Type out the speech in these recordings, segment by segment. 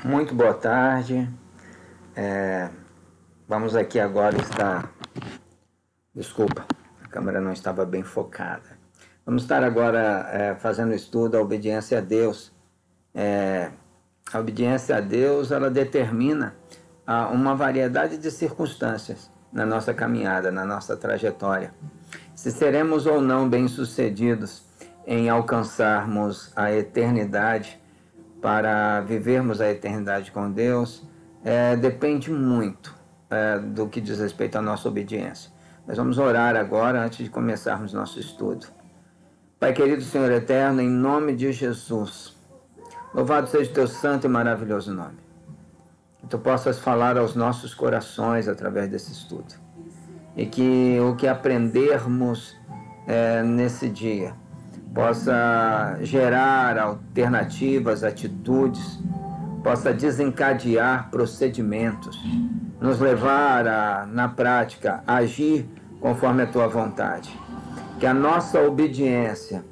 Muito boa tarde. Vamos aqui agora estar... Desculpa, a câmera não estava bem focada. Vamos estar agora fazendo estudo da obediência a Deus. A obediência a Deus, ela determina uma variedade de circunstâncias na nossa caminhada, na nossa trajetória. Se seremos ou não bem-sucedidos em alcançarmos a eternidade, para vivermos a eternidade com Deus, depende muito do que diz respeito à nossa obediência. Nós vamos orar agora antes de começarmos nosso estudo. Pai querido, Senhor eterno, em nome de Jesus, louvado seja o teu santo e maravilhoso nome. Que tu possas falar aos nossos corações através desse estudo. E que o que aprendermos nesse dia possa gerar alternativas, atitudes, possa desencadear procedimentos, nos levar a, na prática, agir conforme a tua vontade. Que a nossa obediência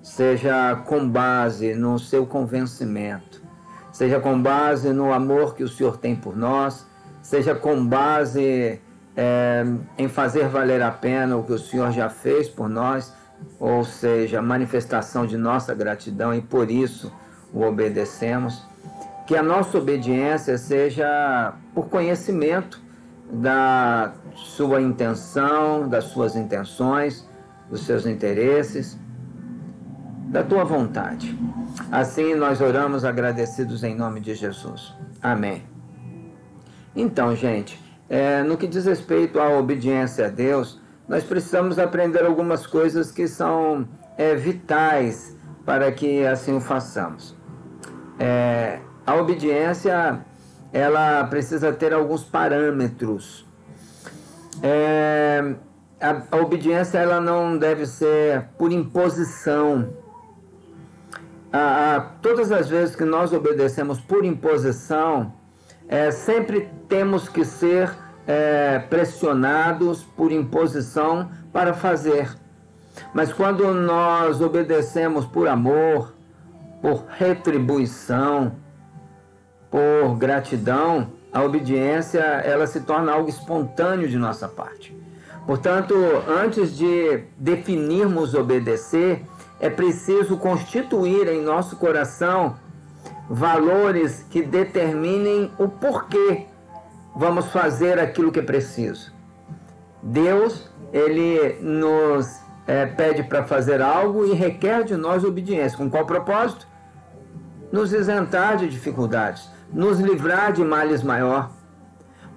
seja com base no seu convencimento, seja com base no amor que o Senhor tem por nós, seja com base em fazer valer a pena o que o Senhor já fez por nós, ou seja, manifestação de nossa gratidão, e por isso o obedecemos. Que a nossa obediência seja por conhecimento da sua intenção, das suas intenções, dos seus interesses, da tua vontade. Assim nós oramos agradecidos em nome de Jesus. Amém. Então, gente, no que diz respeito à obediência a Deus, nós precisamos aprender algumas coisas que são vitais para que assim o façamos. A obediência, ela precisa ter alguns parâmetros. A obediência, ela não deve ser por imposição. Todas as vezes que nós obedecemos por imposição, sempre temos que ser pressionados por imposição para fazer. Mas quando nós obedecemos por amor, por retribuição, por gratidão, a obediência, ela se torna algo espontâneo de nossa parte. Portanto, antes de definirmos obedecer, é preciso constituir em nosso coração valores que determinem o porquê vamos fazer aquilo que é preciso. Deus, ele nos pede para fazer algo e requer de nós obediência. Com qual propósito? Nos isentar de dificuldades, nos livrar de males maior.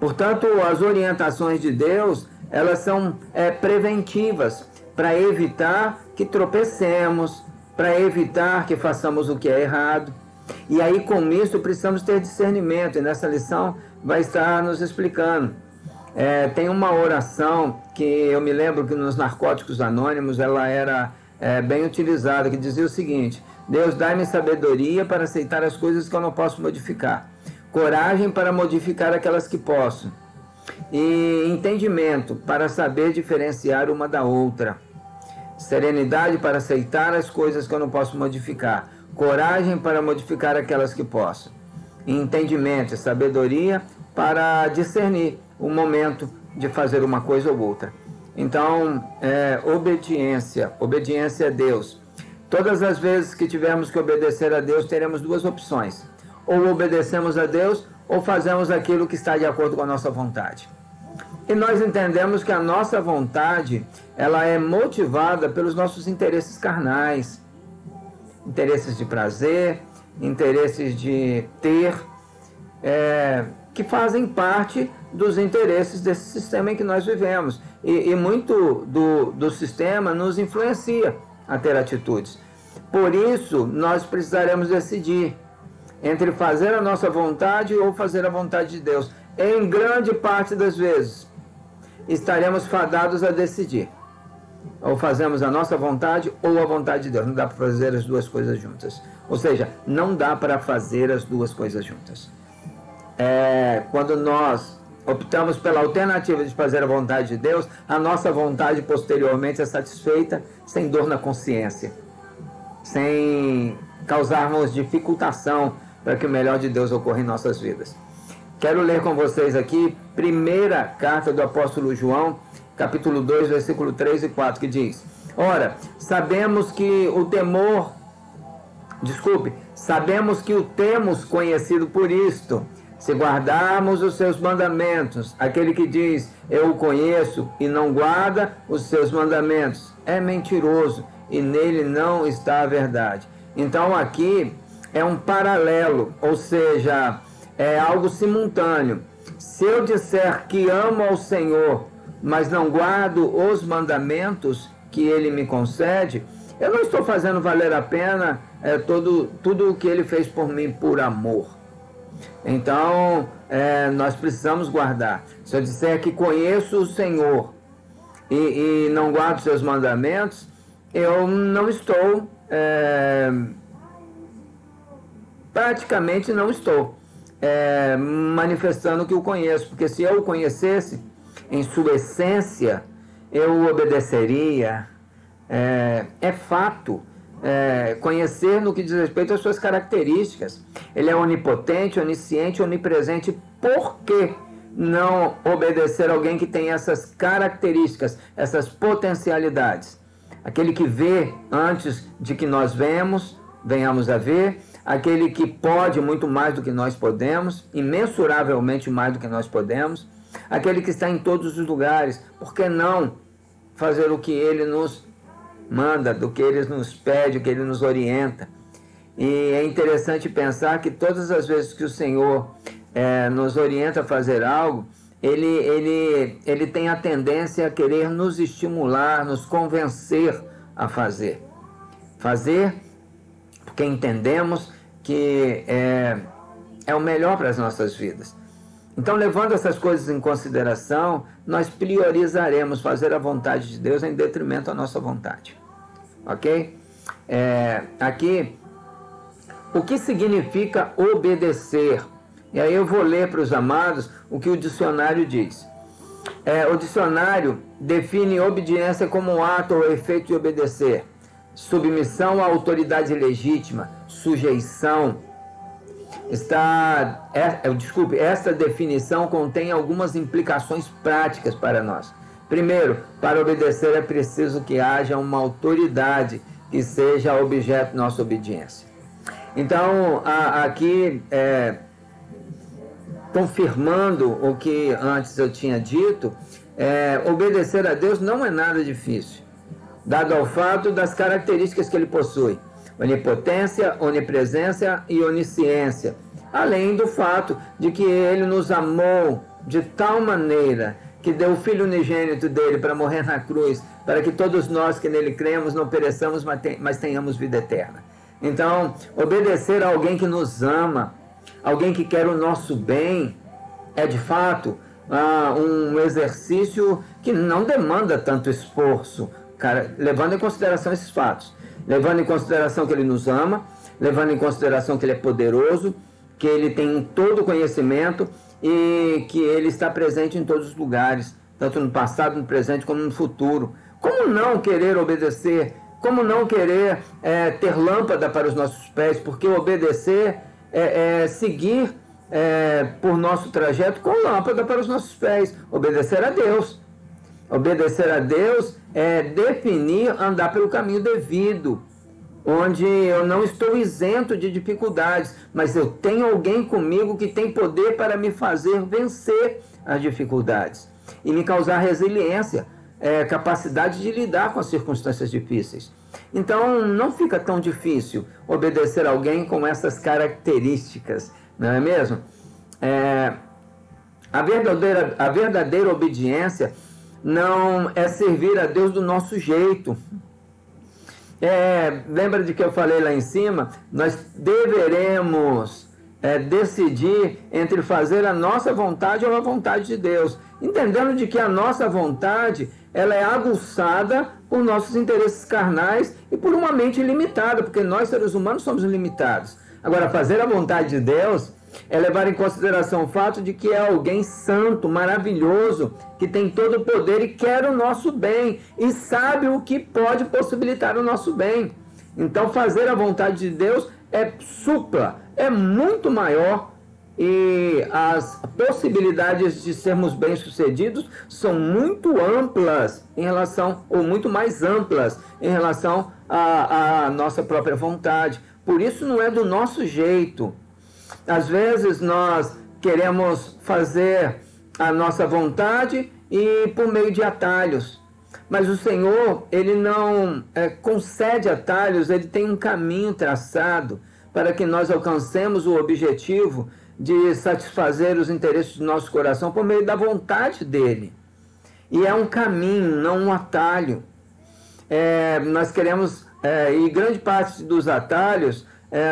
Portanto, as orientações de Deus, elas são preventivas, para evitar que tropecemos, para evitar que façamos o que é errado. E aí, com isso, precisamos ter discernimento, e nessa lição vai estar nos explicando. Tem uma oração que eu me lembro que nos Narcóticos Anônimos ela era bem utilizada, que dizia o seguinte: Deus, dai-me sabedoria para aceitar as coisas que eu não posso modificar, coragem para modificar aquelas que posso, e entendimento para saber diferenciar uma da outra, serenidade para aceitar as coisas que eu não posso modificar, coragem para modificar aquelas que posso, entendimento e sabedoria para discernir o momento de fazer uma coisa ou outra. Então, obediência a Deus. Todas as vezes que tivermos que obedecer a Deus, teremos duas opções: ou obedecemos a Deus, ou fazemos aquilo que está de acordo com a nossa vontade. E nós entendemos que a nossa vontade, ela é motivada pelos nossos interesses carnais, interesses de prazer, interesses de ter, que fazem parte dos interesses desse sistema em que nós vivemos. E muito do sistema nos influencia a ter atitudes. Por isso, nós precisaremos decidir entre fazer a nossa vontade ou fazer a vontade de Deus. Em grande parte das vezes, estaremos fadados a decidir. Ou fazemos a nossa vontade ou a vontade de Deus. Não dá para fazer as duas coisas juntas. Ou seja, não dá para fazer as duas coisas juntas. Quando nós optamos pela alternativa de fazer a vontade de Deus, a nossa vontade posteriormente é satisfeita sem dor na consciência, sem causarmos dificultação para que o melhor de Deus ocorra em nossas vidas. Quero ler com vocês aqui, primeira carta do apóstolo João, capítulo 2, versículo 3 e 4, que diz: ora, sabemos que o temos conhecido por isto, se guardarmos os seus mandamentos. Aquele que diz, eu o conheço, e não guarda os seus mandamentos, é mentiroso, e nele não está a verdade. Então aqui é um paralelo, ou seja, é algo simultâneo. Se eu disser que amo ao Senhor, mas não guardo os mandamentos que Ele me concede, eu não estou fazendo valer a pena tudo o que Ele fez por mim por amor. Então, nós precisamos guardar. Se eu disser que conheço o Senhor e não guardo seus mandamentos, eu não estou, praticamente não estou manifestando que o conheço, porque se eu o conhecesse em sua essência, eu o obedeceria. É fato, conhecer no que diz respeito às suas características. Ele é onipotente, onisciente, onipresente. Por que não obedecer a alguém que tem essas características, essas potencialidades? Aquele que vê antes de que nós venhamos a ver, aquele que pode muito mais do que nós podemos, imensuravelmente mais do que nós podemos, aquele que está em todos os lugares. Por que não fazer o que Ele nos manda, do que Ele nos pede, o que Ele nos orienta? E é interessante pensar que todas as vezes que o Senhor nos orienta a fazer algo, Ele tem a tendência a querer nos estimular, nos convencer a fazer. Fazer porque entendemos que é o melhor para as nossas vidas. Então, levando essas coisas em consideração, nós priorizaremos fazer a vontade de Deus em detrimento da nossa vontade. Ok? Aqui, o que significa obedecer? E aí eu vou ler para os amados o que o dicionário diz. O dicionário define obediência como um ato ou efeito de obedecer, submissão à autoridade legítima, sujeição. Esta definição contém algumas implicações práticas para nós. Primeiro, para obedecer é preciso que haja uma autoridade que seja objeto de nossa obediência. Então, aqui, confirmando o que antes eu tinha dito, obedecer a Deus não é nada difícil, dado ao fato das características que Ele possui: onipotência, onipresença e onisciência, além do fato de que Ele nos amou de tal maneira que deu o Filho unigênito dele para morrer na cruz, para que todos nós que nele cremos não pereçamos, mas tenhamos vida eterna. Então, obedecer a alguém que nos ama, alguém que quer o nosso bem, é de fato um exercício que não demanda tanto esforço, levando em consideração esses fatos. Levando em consideração que Ele nos ama, levando em consideração que Ele é poderoso, que Ele tem todo o conhecimento e que Ele está presente em todos os lugares, tanto no passado, no presente, como no futuro. Como não querer obedecer? Como não querer ter lâmpada para os nossos pés? Porque obedecer é seguir por nosso trajeto com lâmpada para os nossos pés. Obedecer a Deus. Obedecer a Deus é definir andar pelo caminho devido, onde eu não estou isento de dificuldades, mas eu tenho alguém comigo que tem poder para me fazer vencer as dificuldades e me causar resiliência, capacidade de lidar com as circunstâncias difíceis. Então, não fica tão difícil obedecer a alguém com essas características, não é mesmo? A verdadeira obediência não é servir a Deus do nosso jeito. Lembra de que eu falei lá em cima? Nós deveremos decidir entre fazer a nossa vontade ou a vontade de Deus, entendendo de que a nossa vontade ela é aguçada por nossos interesses carnais e por uma mente limitada, porque nós seres humanos somos limitados. Agora, fazer a vontade de Deus é levar em consideração o fato de que é alguém santo, maravilhoso, que tem todo o poder e quer o nosso bem e sabe o que pode possibilitar o nosso bem. Então, fazer a vontade de Deus é supla, é muito maior, e as possibilidades de sermos bem-sucedidos são muito amplas em relação, ou muito mais amplas em relação à nossa própria vontade. Por isso não é do nosso jeito. Às vezes nós queremos fazer a nossa vontade e por meio de atalhos. Mas o Senhor, Ele não concede atalhos, Ele tem um caminho traçado para que nós alcancemos o objetivo de satisfazer os interesses do nosso coração por meio da vontade dEle. E é um caminho, não um atalho. Nós queremos, e grande parte dos atalhos,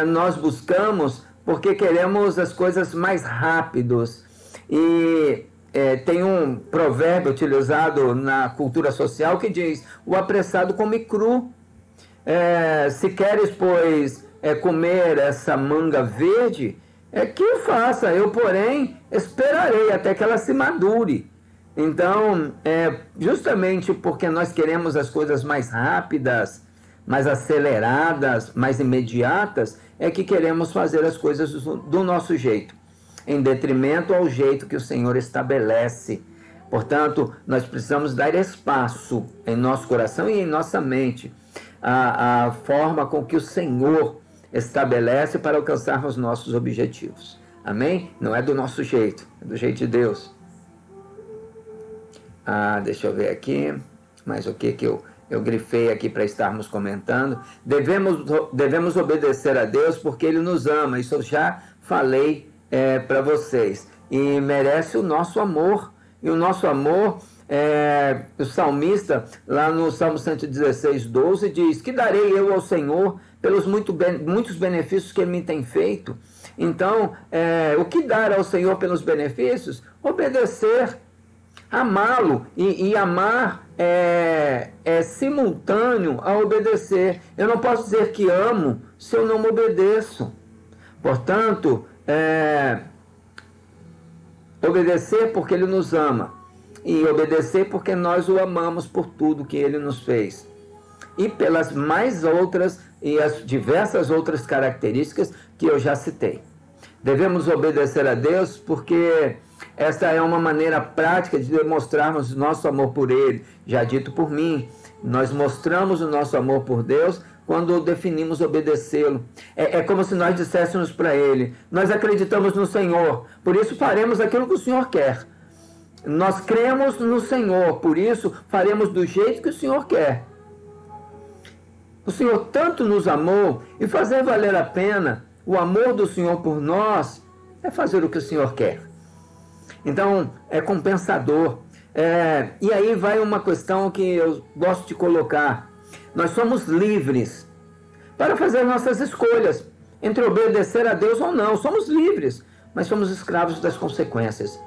nós buscamos porque queremos as coisas mais rápidos. E tem um provérbio utilizado na cultura social que diz: o apressado come cru. Se queres, pois, comer essa manga verde, que o faça. Eu, porém, esperarei até que ela se madure. Então, justamente porque nós queremos as coisas mais rápidas, mais aceleradas, mais imediatas, é que queremos fazer as coisas do nosso jeito, em detrimento ao jeito que o Senhor estabelece. Portanto, nós precisamos dar espaço em nosso coração e em nossa mente a forma com que o Senhor estabelece para alcançarmos nossos objetivos. Amém? Não é do nosso jeito, é do jeito de Deus. Deixa eu ver aqui, mas o que eu grifei aqui para estarmos comentando. Devemos obedecer a Deus porque Ele nos ama. Isso eu já falei para vocês. E merece o nosso amor. E o nosso amor, o salmista, lá no Salmo 116, 12, diz: que darei eu ao Senhor pelos muitos benefícios que Ele me tem feito? Então, o que dar ao Senhor pelos benefícios? Obedecer. Amá-lo, e amar é simultâneo a obedecer. Eu não posso dizer que amo se eu não me obedeço. Portanto, obedecer porque Ele nos ama, e obedecer porque nós o amamos por tudo que Ele nos fez, e pelas mais outras e as diversas outras características que eu já citei. Devemos obedecer a Deus porque esta é uma maneira prática de demonstrarmos nosso amor por Ele. Já dito por mim, nós mostramos o nosso amor por Deus quando definimos obedecê-lo. É como se nós disséssemos para Ele: nós acreditamos no Senhor, por isso faremos aquilo que o Senhor quer. Nós cremos no Senhor, por isso faremos do jeito que o Senhor quer. O Senhor tanto nos amou, e fazer valer a pena o amor do Senhor por nós é fazer o que o Senhor quer. Então, é compensador. E aí vai uma questão que eu gosto de colocar. Nós somos livres para fazer nossas escolhas entre obedecer a Deus ou não. Somos livres, mas somos escravos das consequências,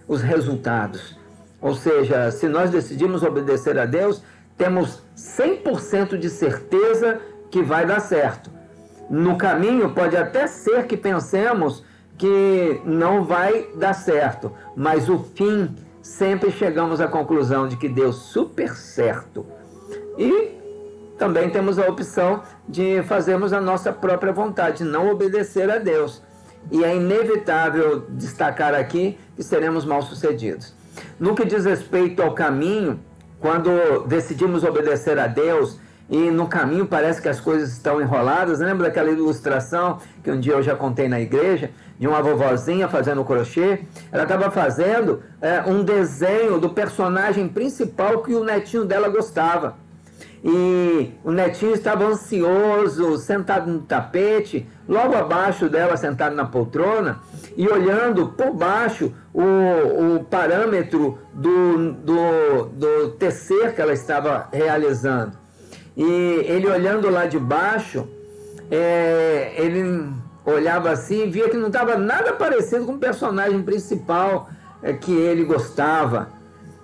os resultados. Ou seja, se nós decidimos obedecer a Deus, temos 100% de certeza que vai dar certo. No caminho pode até ser que pensemos que não vai dar certo, mas o fim, sempre chegamos à conclusão de que deu super certo. E também temos a opção de fazermos a nossa própria vontade, não obedecer a Deus. E é inevitável destacar aqui que seremos mal-sucedidos. No que diz respeito ao caminho, quando decidimos obedecer a Deus e no caminho parece que as coisas estão enroladas, lembra daquela ilustração que um dia eu já contei na igreja, de uma vovozinha fazendo crochê? Ela estava fazendo um desenho do personagem principal que o netinho dela gostava. E o netinho estava ansioso, sentado no tapete, logo abaixo dela, sentado na poltrona, e olhando por baixo o parâmetro do tecer que ela estava realizando. E ele olhando lá de baixo, ele olhava assim e via que não estava nada parecido com o personagem principal que ele gostava.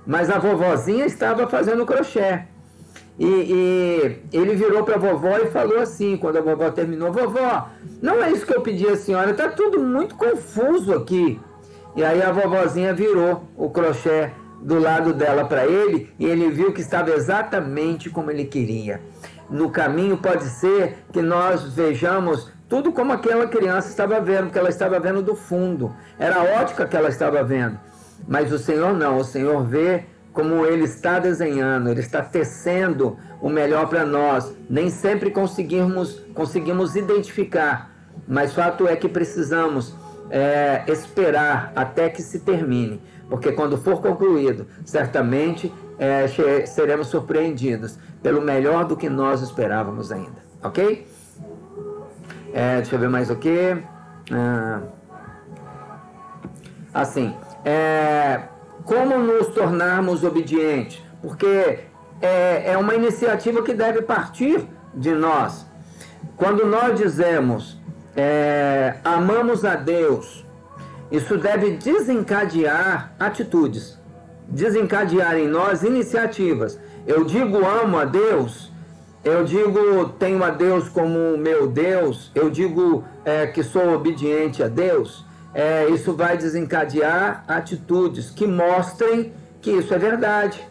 Mas a vovozinha estava fazendo crochê. E ele virou para a vovó e falou assim, quando a vovó terminou: vovó, não é isso que eu pedi à senhora, está tudo muito confuso aqui. E aí a vovozinha virou o crochê do lado dela para ele, e ele viu que estava exatamente como ele queria. No caminho pode ser que nós vejamos tudo como aquela criança estava vendo, porque ela estava vendo do fundo. Era a ótica que ela estava vendo. Mas o Senhor não, o Senhor vê como Ele está desenhando, Ele está tecendo o melhor para nós. Nem sempre conseguimos identificar, mas fato é que precisamos esperar até que se termine, porque quando for concluído, certamente seremos surpreendidos pelo melhor do que nós esperávamos ainda, ok? Deixa eu ver mais o que. Como nos tornarmos obedientes? Porque é uma iniciativa que deve partir de nós. Quando nós dizemos amamos a Deus, isso deve desencadear atitudes, desencadear em nós iniciativas. Eu digo amo a Deus, eu digo tenho a Deus como meu Deus, eu digo que sou obediente a Deus. Isso vai desencadear atitudes que mostrem que isso é verdade.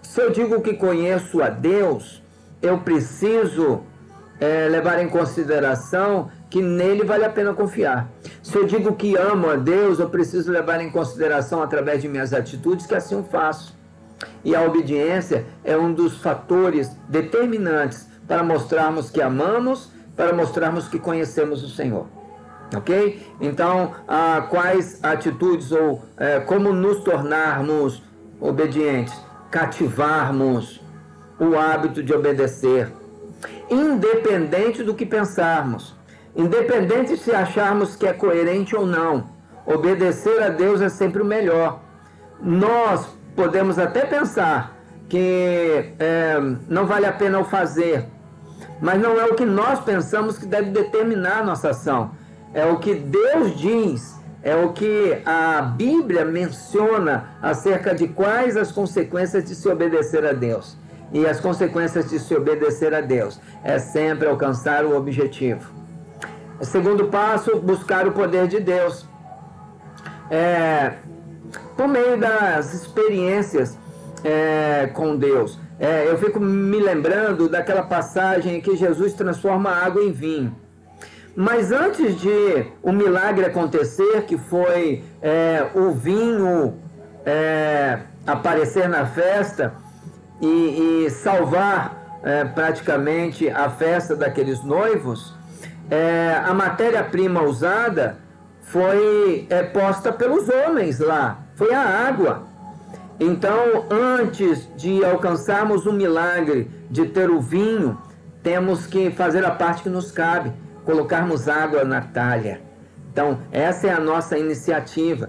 Se eu digo que conheço a Deus, eu preciso levar em consideração que nele vale a pena confiar. Se eu digo que amo a Deus, eu preciso levar em consideração através de minhas atitudes que assim eu faço. E a obediência é um dos fatores determinantes para mostrarmos que amamos, para mostrarmos que conhecemos o Senhor. Ok? Então, quais atitudes ou como nos tornarmos obedientes? Cativarmos o hábito de obedecer, independente do que pensarmos, independente se acharmos que é coerente ou não. Obedecer a Deus é sempre o melhor. Nós podemos até pensar que não vale a pena o fazer, mas não é o que nós pensamos que deve determinar a nossa ação. É o que Deus diz, é o que a Bíblia menciona acerca de quais as consequências de se obedecer a Deus. E as consequências de se obedecer a Deus é sempre alcançar o objetivo. O segundo passo, buscar o poder de Deus. Por meio das experiências com Deus. Eu fico me lembrando daquela passagem em que Jesus transforma a água em vinho. Mas antes de o milagre acontecer, que foi o vinho aparecer na festa e salvar praticamente a festa daqueles noivos, a matéria-prima usada foi posta pelos homens lá, foi a água. Então, antes de alcançarmos o milagre de ter o vinho, temos que fazer a parte que nos cabe, colocarmos água na talha. Então, essa é a nossa iniciativa.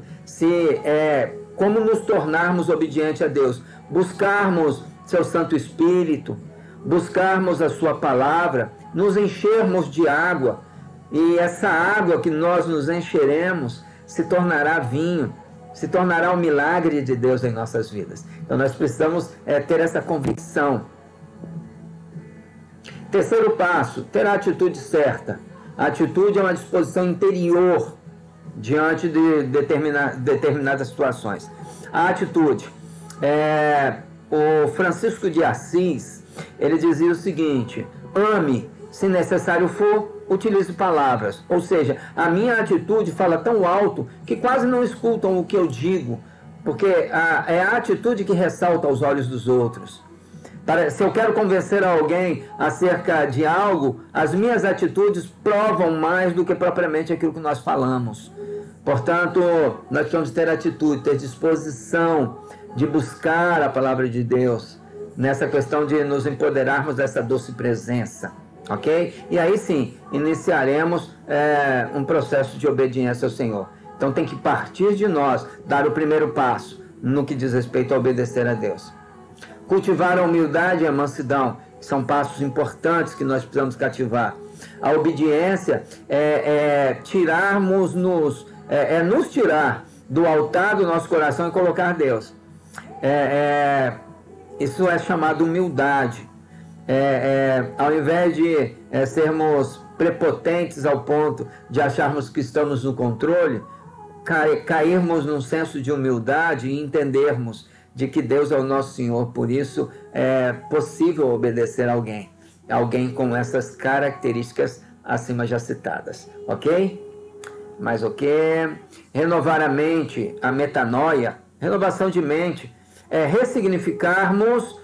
Como nos tornarmos obedientes a Deus? Buscarmos seu Santo Espírito, buscarmos a sua palavra, nos enchermos de água, e essa água que nós nos encheremos se tornará vinho, se tornará o milagre de Deus em nossas vidas. Então nós precisamos ter essa convicção. Terceiro passo, ter a atitude certa. A atitude é uma disposição interior diante de determinadas situações. A atitude. O Francisco de Assis, ele dizia o seguinte: ame, se necessário for, utilize palavras. Ou seja, a minha atitude fala tão alto que quase não escutam o que eu digo, porque é a atitude que ressalta aos olhos dos outros. Se eu quero convencer alguém acerca de algo, as minhas atitudes provam mais do que propriamente aquilo que nós falamos. Portanto, nós precisamos ter atitude, ter disposição de buscar a palavra de Deus, nessa questão de nos empoderarmos dessa doce presença, ok? E aí sim, iniciaremos um processo de obediência ao Senhor. Então tem que partir de nós, dar o primeiro passo no que diz respeito a obedecer a Deus. Cultivar a humildade e a mansidão, que são passos importantes que nós precisamos cativar. A obediência nos tirar do altar do nosso coração e colocar Deus. Isso é chamado humildade. Ao invés de sermos prepotentes ao ponto de acharmos que estamos no controle, cairmos num senso de humildade e entendermos de que Deus é o nosso Senhor, por isso é possível obedecer a alguém. alguém com essas características acima já citadas, ok? Mas o que? Renovar a mente, a metanoia, renovação de mente, é ressignificarmos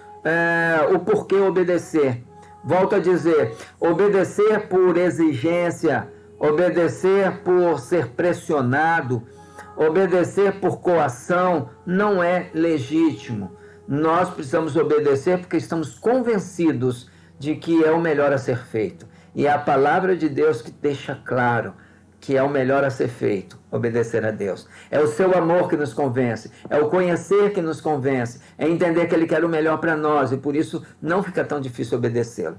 o porquê obedecer. Volto a dizer, obedecer por exigência, obedecer por ser pressionado, obedecer por coação não é legítimo. Nós precisamos obedecer porque estamos convencidos de que é o melhor a ser feito. E é a palavra de Deus que deixa claro que é o melhor a ser feito, obedecer a Deus. É o seu amor que nos convence, é o conhecer que nos convence, é entender que Ele quer o melhor para nós e por isso não fica tão difícil obedecê-lo.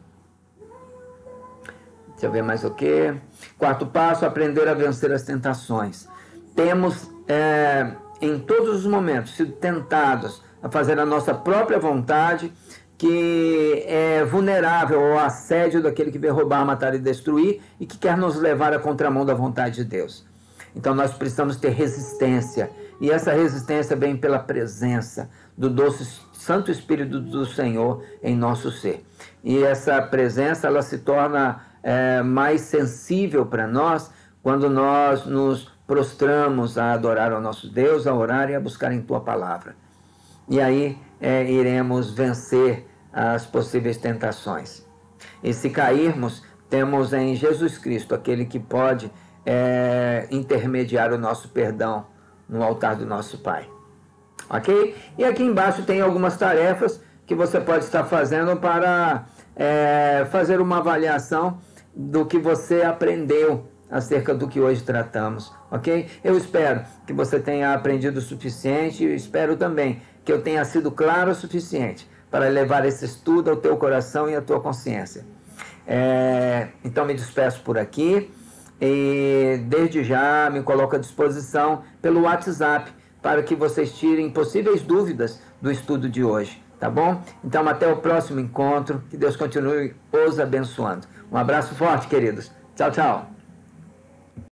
Deixa eu ver mais o que. Quarto passo, aprender a vencer as tentações. Temos, em todos os momentos, sido tentados a fazer a nossa própria vontade, que é vulnerável ao assédio daquele que vem roubar, matar e destruir e que quer nos levar à contramão da vontade de Deus. Então nós precisamos ter resistência, e essa resistência vem pela presença do doce Santo Espírito do Senhor em nosso ser. E essa presença ela se torna mais sensível para nós quando nós nos prostramos a adorar ao nosso Deus, a orar e a buscar em Tua Palavra. E aí iremos vencer as possíveis tentações. E se cairmos, temos em Jesus Cristo aquele que pode intermediar o nosso perdão no altar do nosso Pai. Ok? E aqui embaixo tem algumas tarefas que você pode estar fazendo para fazer uma avaliação do que você aprendeu acerca do que hoje tratamos, ok? Eu espero que você tenha aprendido o suficiente e espero também que eu tenha sido claro o suficiente para levar esse estudo ao teu coração e à tua consciência. Então me despeço por aqui e desde já me coloco à disposição pelo WhatsApp para que vocês tirem possíveis dúvidas do estudo de hoje, tá bom? Então até o próximo encontro, que Deus continue os abençoando. Um abraço forte, queridos. Tchau, tchau.